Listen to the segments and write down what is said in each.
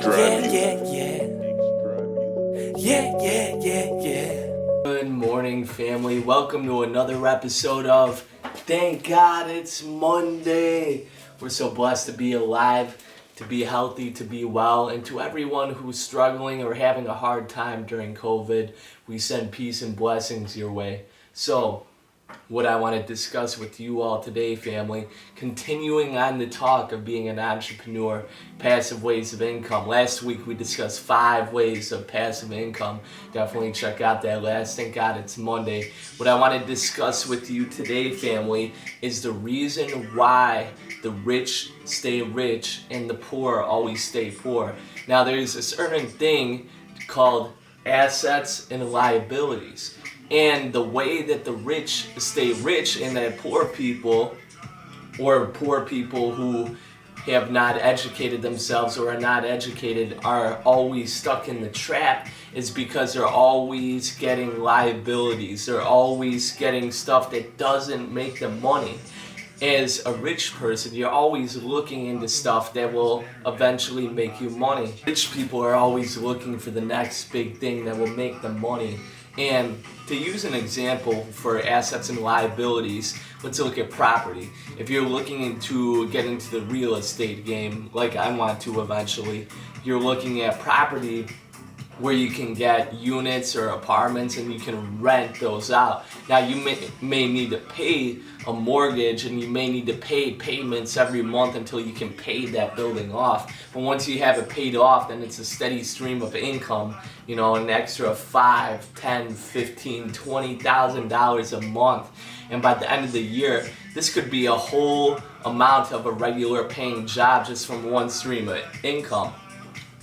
Good morning, family. Welcome to another episode of Thank God It's Monday. We're so blessed to be alive, to be healthy, to be well, and to everyone who's struggling or having a hard time during COVID, we send peace and blessings your way. So, what I want to discuss with you all today, family, continuing on the talk of being an entrepreneur, passive ways of income. Last week we discussed 5 ways of passive income. Definitely check out that last. Thank God it's Monday. What I want to discuss with you today, family, is the reason why the rich stay rich and the poor always stay poor. Now, there's a certain thing called assets and liabilities. And the way that the rich stay rich and that poor people, or poor people who have not educated themselves or are not educated, are always stuck in the trap, is because they're always getting liabilities. They're always getting stuff that doesn't make them money. As a rich person, you're always looking into stuff that will eventually make you money. Rich people are always looking for the next big thing that will make them money. And to use an example for assets and liabilities, let's look at property. If you're looking into getting to the real estate game, like I want to eventually, you're looking at property where you can get units or apartments and you can rent those out. Now, you may need to pay a mortgage and you may need to pay payments every month until you can pay that building off. But once you have it paid off, then it's a steady stream of income, an extra $5, $10, $15, $20,000 a month. And by the end of the year, this could be a whole amount of a regular paying job just from one stream of income.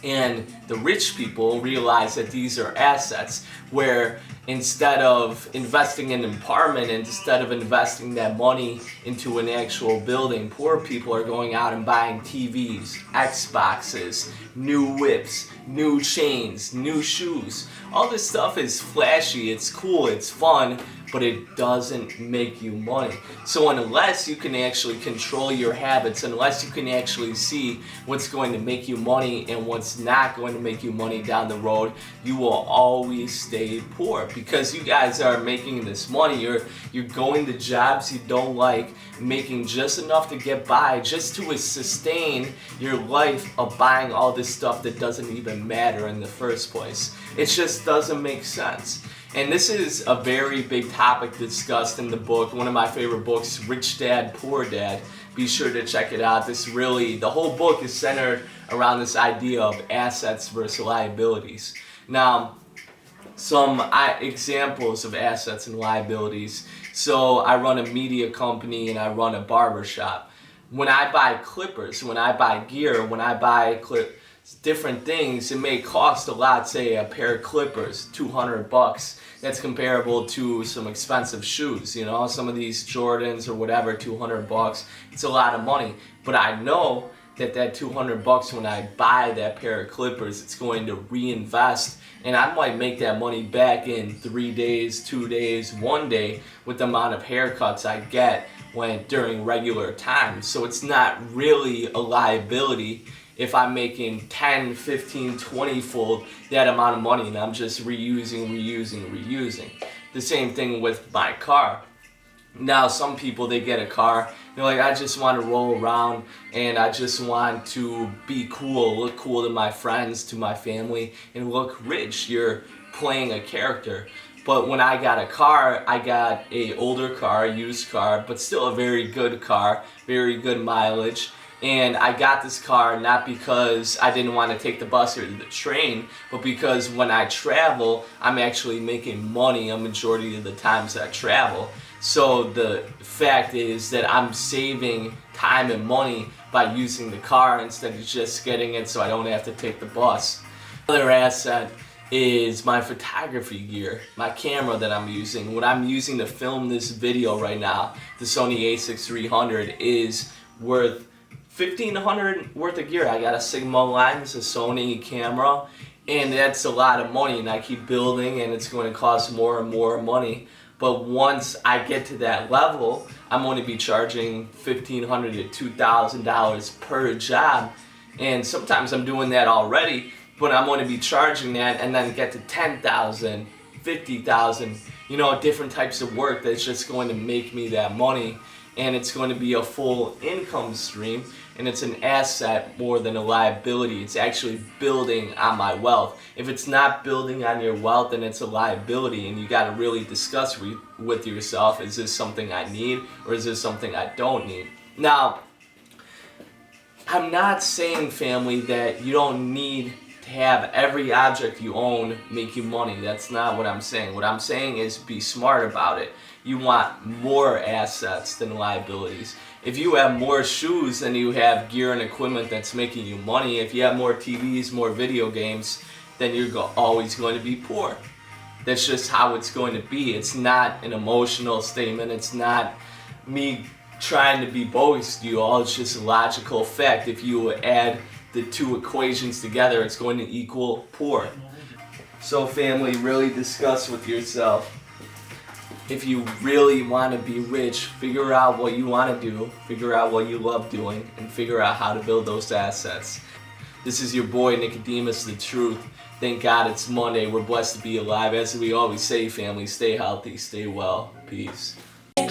And the rich people realize that these are assets, where instead of investing in an apartment, instead of investing that money into an actual building, poor people are going out and buying TVs, Xboxes, new whips, new chains, new shoes. All this stuff is flashy, it's cool, it's fun, but it doesn't make you money. So unless you can actually control your habits, unless you can actually see what's going to make you money and what's not going to make you money down the road, you will always stay poor, because you guys are making this money. You're going to jobs you don't like, making just enough to get by, just to sustain your life of buying all this stuff that doesn't even matter in the first place. It just doesn't make sense. And this is a very big topic discussed in the book, one of my favorite books, Rich Dad, Poor Dad. Be sure to check it out. The whole book is centered around this idea of assets versus liabilities. Now, some examples of assets and liabilities. So I run a media company and I run a barber shop. When I buy clippers, when I buy gear, when I buy different things, it may cost a lot. Say a pair of clippers, $200. That's comparable to some expensive shoes. Some of these Jordans or whatever, $200. It's a lot of money. But I know that $200, when I buy that pair of clippers, it's going to reinvest, and I might make that money back in 3 days, 2 days, 1 day with the amount of haircuts I get during regular times. So it's not really a liability if I'm making 10, 15, 20-fold that amount of money and I'm just reusing. The same thing with my car. Now, some people, they get a car, they're like, I just want to roll around and I just want to be cool, look cool to my friends, to my family, and look rich. You're playing a character. But when I got a car, I got an older car, a used car, but still a very good car, very good mileage. And I got this car not because I didn't want to take the bus or the train, but because when I travel, I'm actually making money a majority of the times that I travel. So the fact is that I'm saving time and money by using the car instead of just getting it so I don't have to take the bus. Another asset is my photography gear, my camera that I'm using. What I'm using to film this video right now, the Sony a6300, is worth $1,500 worth of gear. I got a Sigma lens, a Sony camera, and that's a lot of money, and I keep building and it's going to cost more and more money. But once I get to that level, I'm going to be charging $1,500 to $2,000 per job, And sometimes I'm doing that already, but I'm going to be charging that and then get to 10,000, 50,000, different types of work that's just going to make me that money. And it's going to be a full income stream, and it's an asset more than a liability. It's actually building on my wealth. If it's not building on your wealth, then it's a liability, and you got to really discuss with yourself, is this something I need or is this something I don't need? Now, I'm not saying, family, that you don't need to have every object you own make you money. That's not what I'm saying. What I'm saying is be smart about it. You want more assets than liabilities. If you have more shoes than you have gear and equipment that's making you money, if you have more TVs, more video games, then you're always going to be poor. That's just how it's going to be. It's not an emotional statement. It's not me trying to be bogus to you all. It's just a logical fact. If you add the two equations together, it's going to equal poor. So family, really discuss with yourself. If you really want to be rich, figure out what you want to do, figure out what you love doing, and figure out how to build those assets. This is your boy Nicodemus, the truth. Thank God it's Monday. We're blessed to be alive. As we always say, family, stay healthy, stay well. Peace. Yeah.